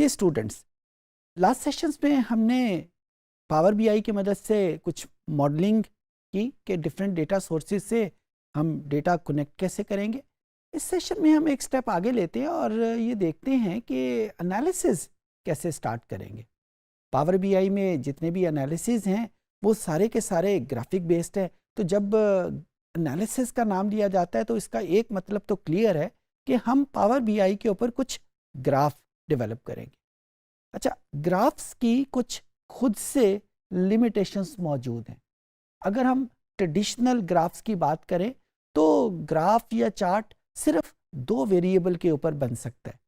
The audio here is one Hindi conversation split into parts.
जी स्टूडेंट्स, लास्ट सेशंस में हमने पावर बीआई की मदद से कुछ मॉडलिंग की कि डिफरेंट डेटा सोर्सेज से हम डेटा कनेक्ट कैसे करेंगे। इस सेशन में हम एक स्टेप आगे लेते हैं और ये देखते हैं कि एनालिसिस कैसे स्टार्ट करेंगे। पावर बीआई में जितने भी एनालिसिस हैं वो सारे के सारे ग्राफिक बेस्ड है। तो जब एनालिसिस का नाम लिया जाता है तो इसका एक मतलब तो क्लियर है कि हम पावर बीआई के ऊपर कुछ ग्राफ डेवलप करेंगे। अच्छा, ग्राफ्स की कुछ खुद से लिमिटेशंस मौजूद हैं। अगर हम ट्रेडिशनल ग्राफ्स की बात करें तो ग्राफ या चार्ट सिर्फ दो वेरिएबल के ऊपर बन सकता है।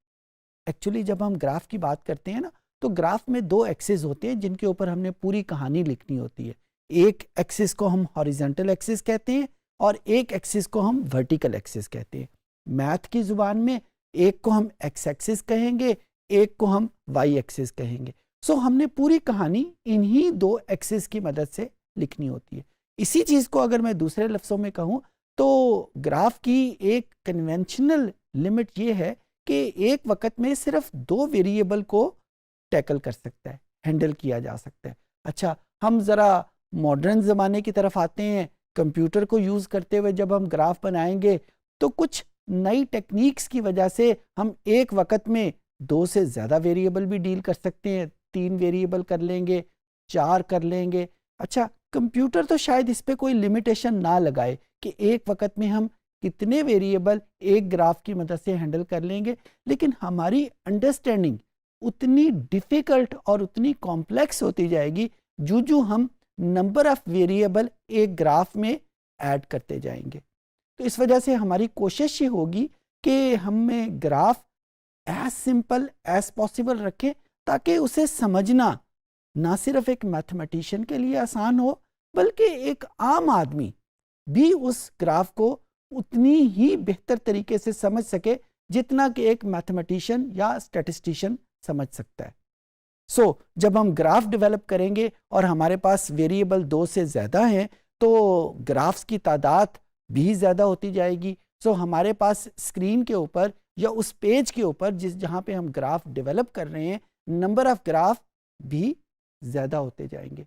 एक्चुअली जब हम ग्राफ की बात करते हैं ना, तो ग्राफ में दो एक्सिस होते हैं जिनके ऊपर हमने पूरी कहानी लिखनी होती है। एक एक्सिस को हम हॉरिजॉन्टल एक्सिस कहते हैं और एक एक्सिस को हम वर्टिकल एक्सिस कहते हैं। मैथ की जुबान में एक को हम एक्स एक्सिस कहेंगे, एक को हम वाई एक्सिस कहेंगे। सो हमने पूरी कहानी इन्हीं दो एक्सिस की मदद से लिखनी होती है। इसी चीज को अगर मैं दूसरे लफ्जों में कहूं तो ग्राफ की एक कन्वेंशनल लिमिट ये है कि एक वक्त में सिर्फ दो वेरिएबल को टैकल कर सकता है, हैंडल किया जा सकता है। अच्छा, हम जरा मॉडर्न जमाने की तरफ आते हैं। कंप्यूटर को यूज करते हुए जब हम ग्राफ बनाएंगे तो कुछ नई टेक्निक्स की वजह से हम एक वक्त में दो से ज्यादा वेरिएबल भी डील कर सकते हैं। तीन वेरिएबल कर लेंगे, चार कर लेंगे। अच्छा, कंप्यूटर तो शायद इस पे कोई लिमिटेशन ना लगाए कि एक वक्त में हम कितने वेरिएबल एक ग्राफ की मदद से हैंडल कर लेंगे, लेकिन हमारी अंडरस्टैंडिंग उतनी डिफिकल्ट और उतनी कॉम्प्लेक्स होती जाएगी जो हम नंबर ऑफ वेरिएबल एक ग्राफ में ऐड करते जाएंगे। तो इस वजह से हमारी कोशिश ये होगी कि हमें graph as simple as possible रखें ताकि उसे समझना ना सिर्फ एक मैथमेटिशियन के लिए आसान हो, बल्कि एक आम आदमी भी उस ग्राफ को उतनी ही बेहतर तरीके से समझ सके जितना कि एक मैथमेटिशियन या स्टैटिस्टिशियन समझ सकता है। जब हम ग्राफ डेवलप करेंगे और हमारे पास वेरिएबल दो से ज़्यादा हैं तो ग्राफ्स की तादाद भी ज़्यादा होती जाएगी। हमारे पास स्क्रीन के ऊपर या उस पेज के ऊपर जहाँ पे हम ग्राफ डेवलप कर रहे हैं, नंबर ऑफ ग्राफ भी ज़्यादा होते जाएंगे।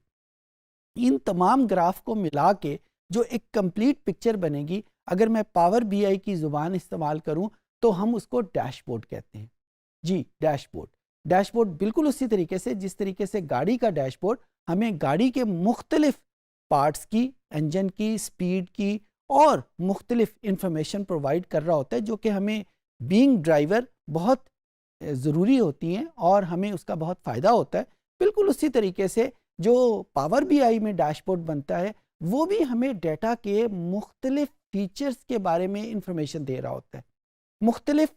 इन तमाम ग्राफ को मिला के जो एक कंप्लीट पिक्चर बनेगी, अगर मैं पावर बीआई की ज़ुबान इस्तेमाल करूं तो हम उसको डैशबोर्ड कहते हैं। जी, डैशबोर्ड। डैशबोर्ड बिल्कुल उसी तरीके से जिस तरीके से गाड़ी का डैशबोर्ड हमें गाड़ी के मुख्तलिफ पार्ट्स की, इंजन की, स्पीड की और मुख्तलिफ इंफॉर्मेशन प्रोवाइड कर रहा होता है, जो कि हमें बीइंग ड्राइवर बहुत ज़रूरी होती हैं और हमें उसका बहुत फ़ायदा होता है। बिल्कुल उसी तरीके से जो पावर बीआई में डैशबोर्ड बनता है वो भी हमें डेटा के मुख्तलिफ फीचर्स के बारे में इंफॉर्मेशन दे रहा होता है। मुख्तलिफ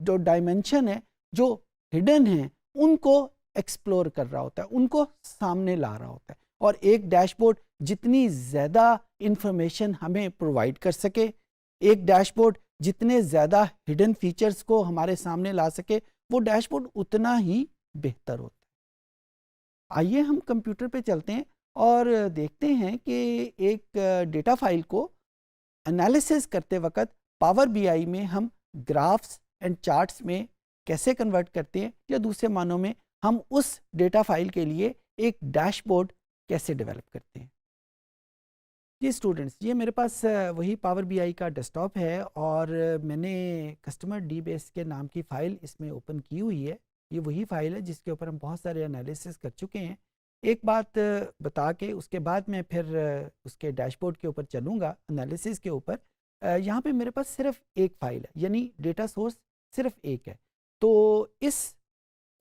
जो डायमेंशन है, जो हिडन है, उनको एक्सप्लोर कर रहा होता है, उनको सामने ला रहा होता है। और एक डैशबोर्ड जितनी ज़्यादा इंफॉर्मेशन हमें प्रोवाइड कर सके, एक डैशबोर्ड जितने ज़्यादा हिडन फीचर्स को हमारे सामने ला सके, वो डैशबोर्ड उतना ही बेहतर होता है। आइए हम कंप्यूटर पे चलते हैं और देखते हैं कि एक डेटा फाइल को एनालिसिस करते वक्त पावर बीआई में हम ग्राफ्स एंड चार्ट्स में कैसे कन्वर्ट करते हैं, या दूसरे मानों में हम उस डेटा फाइल के लिए एक डैशबोर्ड कैसे डेवलप करते हैं। जी स्टूडेंट्स, ये मेरे पास वही पावर बीआई का डेस्कटॉप है और मैंने कस्टमर डी बेस के नाम की फ़ाइल इसमें ओपन की हुई है। ये वही फ़ाइल है जिसके ऊपर हम बहुत सारे एनालिसिस कर चुके हैं। एक बात बता के उसके बाद मैं फिर उसके डैशबोर्ड के ऊपर चलूँगा, एनालिसिस के ऊपर। यहाँ पे मेरे पास सिर्फ एक फ़ाइल है, यानी डेटा सोर्स सिर्फ एक है। तो इस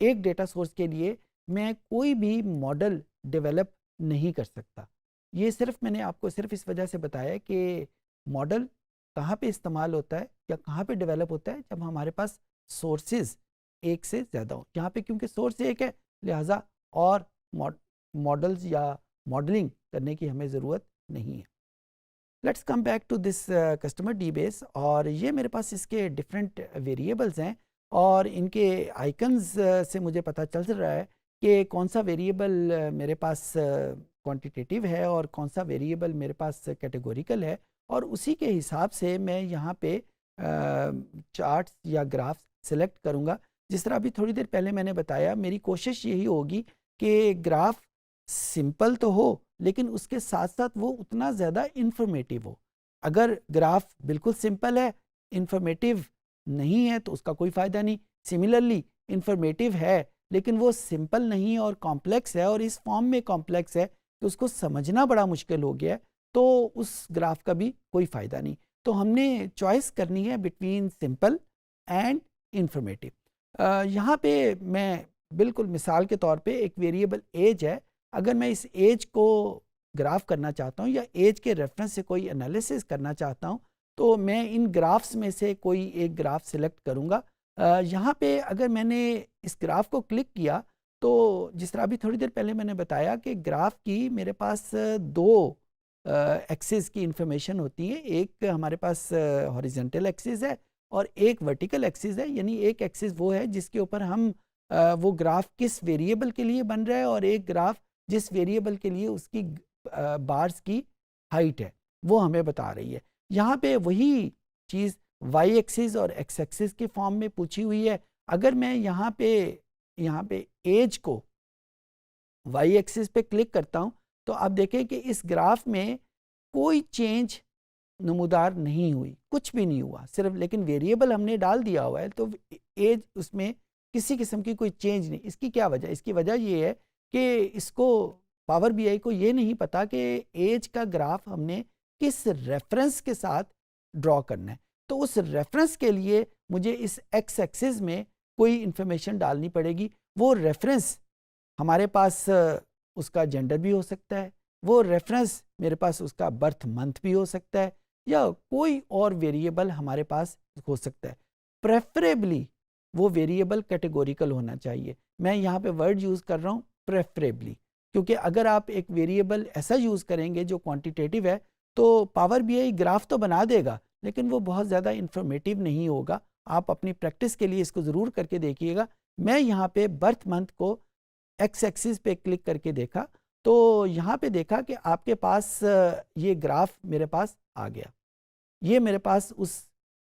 एक डेटा सोर्स के लिए मैं कोई भी मॉडल डेवलप नहीं कर सकता। ये सिर्फ मैंने आपको सिर्फ इस वजह से बताया कि मॉडल कहाँ पे इस्तेमाल होता है या कहाँ पे डेवलप होता है, जब हमारे पास सोर्सेज एक से ज़्यादा हो। यहाँ पे क्योंकि सोर्स एक है, लिहाजा और मॉडल्स या मॉडलिंग करने की हमें ज़रूरत नहीं है। Let's come back to this customer D base. और ये मेरे पास इसके डिफरेंट वेरिएबल्स हैं और इनके आइकन्स से मुझे पता चल रहा है कि कौन सा वेरिएबल मेरे पास क्वांटिटेटिव है और कौन सा वेरिएबल मेरे पास कैटेगोरिकल है, और उसी के हिसाब से मैं यहाँ पे चार्ट्स या ग्राफ्स सेलेक्ट करूँगा जिस तरह अभी थोड़ी देर पहले मैंने बताया, मेरी कोशिश यही होगी कि ग्राफ सिंपल तो हो लेकिन उसके साथ साथ वो उतना ज़्यादा इंफॉर्मेटिव हो। अगर ग्राफ बिल्कुल सिंपल है, इंफॉर्मेटिव नहीं है तो उसका कोई फ़ायदा नहीं। सिमिलरली इंफॉर्मेटिव है लेकिन वो सिंपल नहीं है और कॉम्प्लेक्स है, और इस फॉर्म में कॉम्प्लेक्स है कि उसको समझना बड़ा मुश्किल हो गया है, तो उस ग्राफ का भी कोई फ़ायदा नहीं। तो हमने चॉइस करनी है बिटवीन सिंपल एंड इंफॉर्मेटिव। यहाँ पे मैं बिल्कुल मिसाल के तौर पे एक वेरिएबल एज है, अगर मैं इस एज को ग्राफ करना चाहता हूँ या एज के रेफरेंस से कोई एनालिसिस करना चाहता हूँ, तो मैं इन ग्राफ्स में से कोई एक ग्राफ सिलेक्ट करूँगा। यहाँ पे अगर मैंने इस ग्राफ को क्लिक किया तो जिस तरह अभी थोड़ी देर पहले मैंने बताया कि ग्राफ की मेरे पास दो एक्सिस की इंफॉर्मेशन होती है। एक हमारे पास हॉरिजॉन्टल एक्सिस है और एक वर्टिकल एक्सिस है। यानी एक एक्सिस वो है जिसके ऊपर हम वो ग्राफ किस वेरिएबल के लिए बन रहा है, और एक ग्राफ जिस वेरिएबल के लिए उसकी बार्स की हाइट है वो हमें बता रही है। यहाँ पे वही चीज़ वाई एक्सिस और एक्स एक्सिस के फॉर्म में पूछी हुई है। अगर मैं यहाँ पे एज को वाई एक्सिस पे क्लिक करता हूँ तो आप देखें कि इस ग्राफ में कोई चेंज नमूदार नहीं हुई, कुछ भी नहीं हुआ, सिर्फ लेकिन वेरिएबल हमने डाल दिया हुआ है तो एज उसमें किसी किस्म की कोई चेंज नहीं। इसकी क्या वजह? इसकी वजह ये है कि इसको पावर बीआई को ये नहीं पता कि एज का ग्राफ हमने किस रेफरेंस के साथ ड्रॉ करना है। तो उस रेफरेंस के लिए मुझे इस एक्स एक्सिस में कोई इंफॉर्मेशन डालनी पड़ेगी। वो रेफरेंस हमारे पास उसका जेंडर भी हो सकता है, वो रेफरेंस मेरे पास उसका बर्थ मंथ भी हो सकता है, या कोई और वेरिएबल हमारे पास हो सकता है। प्रेफरेबली वो वेरिएबल कैटेगोरिकल होना चाहिए। मैं यहाँ पे वर्ड यूज़ कर रहा हूँ प्रेफरेबली, क्योंकि अगर आप एक वेरिएबल ऐसा यूज़ करेंगे जो क्वांटिटेटिव है तो पावर बीआई ग्राफ तो बना देगा लेकिन वो बहुत ज़्यादा इंफॉर्मेटिव नहीं होगा। आप अपनी प्रैक्टिस के लिए इसको ज़रूर करके देखिएगा। मैं यहाँ पे बर्थ मंथ को एक्स एक्सिस पे क्लिक करके देखा तो यहाँ पे देखा कि आपके पास ये ग्राफ मेरे पास आ गया। ये मेरे पास उस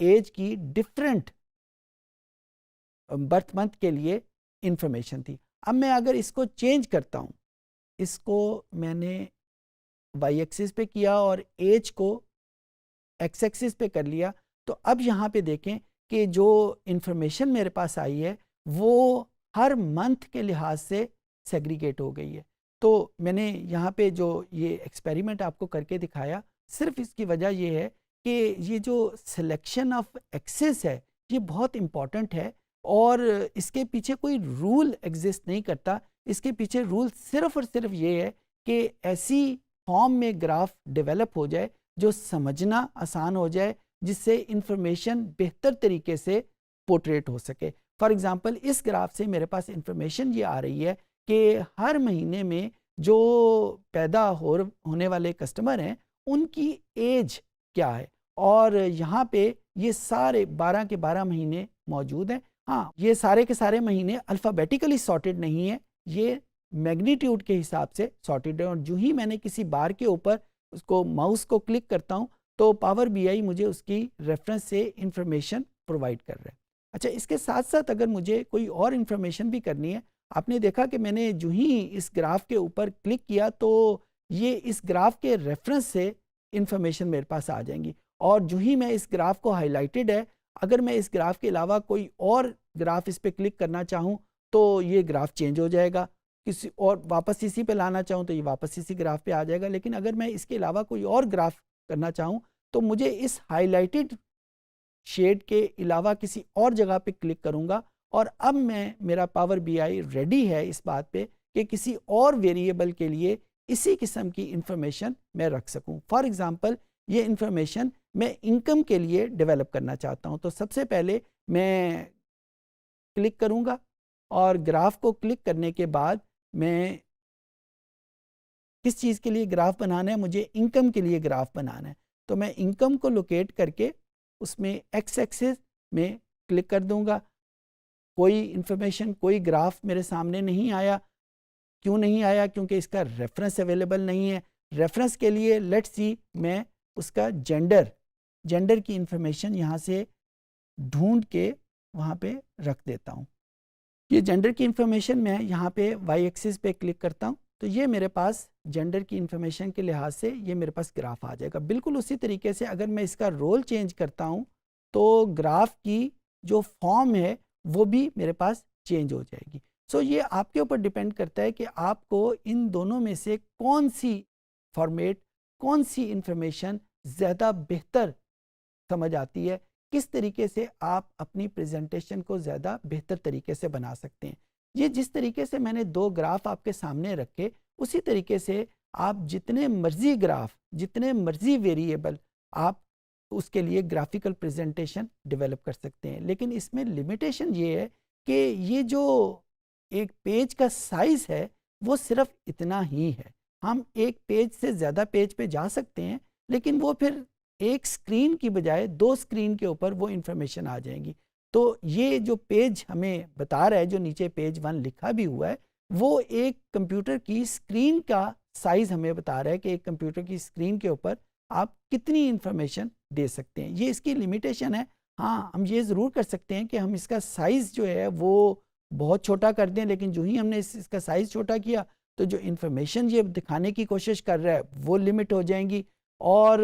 एज की डिफरेंट बर्थ मंथ के लिए इंफॉर्मेशन थी। अब मैं अगर इसको चेंज करता हूँ, इसको मैंने वाई एक्सिस पे किया और एज को एक्स एक्सिस पे कर लिया, तो अब यहाँ पे देखें कि जो इंफॉर्मेशन मेरे पास आई है वो हर मंथ के लिहाज से सेग्रीगेट हो गई है। तो मैंने यहाँ पे जो ये एक्सपेरिमेंट आपको करके दिखाया, सिर्फ इसकी वजह ये है कि ये जो सिलेक्शन ऑफ एक्सिस है ये बहुत इम्पॉर्टेंट है, और इसके पीछे कोई रूल एग्जिस्ट नहीं करता। इसके पीछे रूल सिर्फ और सिर्फ ये है कि ऐसी फॉर्म में ग्राफ डेवलप हो जाए जो समझना आसान हो जाए, जिससे इंफॉर्मेशन बेहतर तरीके से पोर्ट्रेट हो सके। फॉर एग्जांपल इस ग्राफ से मेरे पास इंफॉर्मेशन ये आ रही है कि हर महीने में जो पैदा होने वाले कस्टमर हैं उनकी एज क्या है, और यहाँ पे ये सारे 12 के 12 महीने मौजूद हैं। हाँ, ये सारे के सारे महीने अल्फ़ाबेटिकली सॉर्टेड नहीं है, ये मैग्नीट्यूड के हिसाब से सॉर्टेड है, और जो ही मैंने किसी बार के ऊपर उसको माउस को क्लिक करता हूँ तो पावर बीआई मुझे उसकी रेफरेंस से इंफॉर्मेशन प्रोवाइड कर रहा है। अच्छा, इसके साथ साथ अगर मुझे कोई और इंफॉर्मेशन भी करनी है, आपने देखा कि मैंने जो ही इस ग्राफ के ऊपर क्लिक किया तो ये इस ग्राफ के रेफरेंस से इंफॉर्मेशन मेरे पास आ जाएंगी, और जो ही मैं इस ग्राफ को हाईलाइटेड है, अगर मैं इस ग्राफ के अलावा कोई और ग्राफ इस पर क्लिक करना चाहूँ तो ये ग्राफ चेंज हो जाएगा, किसी और वापस इसी पे लाना चाहूँ तो ये वापस इसी ग्राफ पे आ जाएगा। लेकिन अगर मैं इसके अलावा कोई और ग्राफ करना चाहूँ तो मुझे इस हाईलाइटेड शेड के अलावा किसी और जगह पे क्लिक करूँगा, और अब मेरा पावर बीआई रेडी है इस बात पे कि किसी और वेरिएबल के लिए इसी किस्म की इंफॉर्मेशन मैं रख सकूँ। फॉर एग्ज़ाम्पल ये इंफॉर्मेशन मैं इनकम के लिए डेवलप करना चाहता हूँ, तो सबसे पहले मैं क्लिक करूँगा, और ग्राफ को क्लिक करने के बाद मैं किस चीज़ के लिए ग्राफ बनाना है, मुझे इनकम के लिए ग्राफ बनाना है, तो मैं इनकम को लोकेट करके उसमें एक्स एक्सिस में क्लिक कर दूंगा। कोई इंफॉर्मेशन, कोई ग्राफ मेरे सामने नहीं आया। क्यों नहीं आया? क्योंकि इसका रेफरेंस अवेलेबल नहीं है। रेफरेंस के लिए लेट्स सी मैं उसका जेंडर की इंफॉर्मेशन यहाँ से ढूंढ के वहाँ पे रख देता हूँ। ये जेंडर की इंफॉर्मेशन मैं यहाँ पे वाई एक्सिस पे क्लिक करता हूँ तो ये मेरे पास जेंडर की इंफॉर्मेशन के लिहाज से ये मेरे पास ग्राफ आ जाएगा। बिल्कुल उसी तरीके से अगर मैं इसका रोल चेंज करता हूँ तो ग्राफ की जो फॉर्म है वो भी मेरे पास चेंज हो जाएगी। सो ये आपके ऊपर डिपेंड करता है कि आपको इन दोनों में से कौन सी फॉर्मेट, कौन सी इंफॉर्मेशन ज़्यादा बेहतर समझ आती है, किस तरीके से आप अपनी प्रेजेंटेशन को ज़्यादा बेहतर तरीके से बना सकते हैं। ये जिस तरीके से मैंने दो ग्राफ आपके सामने रखे, उसी तरीके से आप जितने मर्जी ग्राफ, जितने मर्जी वेरिएबल आप उसके लिए ग्राफिकल प्रेजेंटेशन डेवलप कर सकते हैं। लेकिन इसमें लिमिटेशन ये है कि ये जो एक पेज का साइज़ है वो सिर्फ इतना ही है। हम एक पेज से ज़्यादा पेज पे जा सकते हैं, लेकिन वो फिर एक स्क्रीन की बजाय दो स्क्रीन के ऊपर वो इंफॉर्मेशन आ जाएंगी। तो ये जो पेज हमें बता रहा है, जो नीचे पेज 1 लिखा भी हुआ है, वो एक कंप्यूटर की स्क्रीन का साइज़ हमें बता रहा है कि एक कंप्यूटर की स्क्रीन के ऊपर आप कितनी इंफॉर्मेशन दे सकते हैं। ये इसकी लिमिटेशन है। हाँ, हम ये ज़रूर कर सकते हैं कि हम इसका साइज़ जो है वो बहुत छोटा कर दें, लेकिन जो ही हमने इसका साइज़ छोटा किया तो जो इंफॉर्मेशन ये दिखाने की कोशिश कर रहा है वो लिमिट हो जाएंगी। और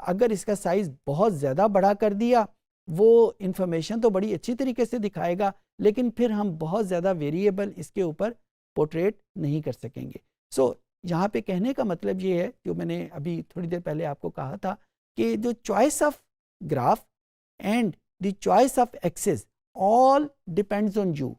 अगर इसका साइज़ बहुत ज़्यादा बड़ा कर दिया, वो इंफॉर्मेशन तो बड़ी अच्छी तरीके से दिखाएगा, लेकिन फिर हम बहुत ज़्यादा वेरिएबल इसके ऊपर पोर्ट्रेट नहीं कर सकेंगे। सो यहाँ पे कहने का मतलब ये है, जो मैंने अभी थोड़ी देर पहले आपको कहा था, कि जो choice of graph and the choice of axes all depends on you.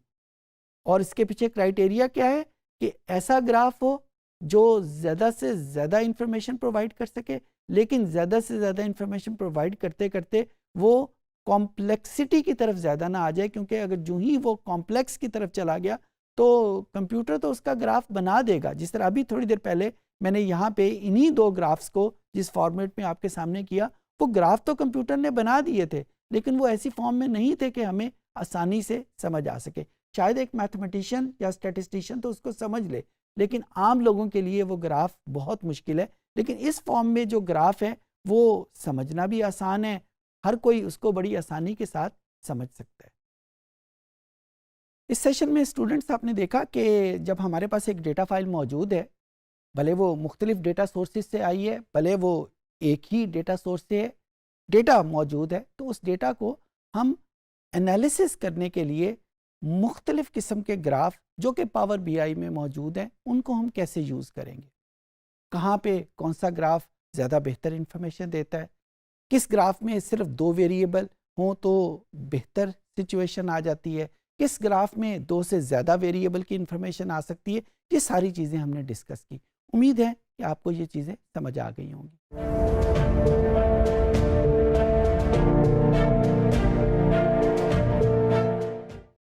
और इसके पीछे क्राइटेरिया क्या है कि ऐसा ग्राफ हो जो ज़्यादा से ज़्यादा इंफॉर्मेशन प्रोवाइड कर सके, लेकिन ज़्यादा से ज़्यादा इंफॉर्मेशन प्रोवाइड करते करते वो कॉम्प्लेक्सिटी की तरफ ज़्यादा ना आ जाए, क्योंकि अगर जो ही वो कॉम्प्लेक्स की तरफ चला गया तो कंप्यूटर तो उसका ग्राफ बना देगा। जिस तरह अभी थोड़ी देर पहले मैंने यहाँ पे इन्हीं दो ग्राफ्स को जिस फॉर्मेट में आपके सामने किया, वो ग्राफ तो कंप्यूटर ने बना दिए थे, लेकिन वो ऐसी फॉर्म में नहीं थे कि हमें आसानी से समझ आ सके। शायद एक मैथमेटिशियन या स्टैटिस्टिशियन तो उसको समझ ले, लेकिन आम लोगों के लिए वो ग्राफ बहुत मुश्किल है। लेकिन इस फॉर्म में जो ग्राफ है वो समझना भी आसान है, हर कोई उसको बड़ी आसानी के साथ समझ सकता है। इस सेशन में स्टूडेंट्स, आपने देखा कि जब हमारे पास एक डेटा फाइल मौजूद है, भले वो मुख्तलिफ डेटा सोर्सेज से आई है, भले वो एक ही डेटा सोर्स से डेटा मौजूद है, तो उस डेटा को हम एनालिसिस करने के लिए मुख्तलिफ किस्म के ग्राफ जो कि पावर बीआई में मौजूद हैं, उनको हम कैसे यूज़ करेंगे, कहाँ पे कौन सा ग्राफ ज़्यादा बेहतर इंफॉर्मेशन देता है, किस ग्राफ में सिर्फ दो वेरिएबल हों तो बेहतर सिचुएशन आ जाती है, किस ग्राफ में दो से ज़्यादा वेरिएबल की इंफॉर्मेशन आ सकती है। ये सारी चीज़ें हमने डिस्कस की। उम्मीद है कि आपको ये चीज़ें समझ आ गई होंगी।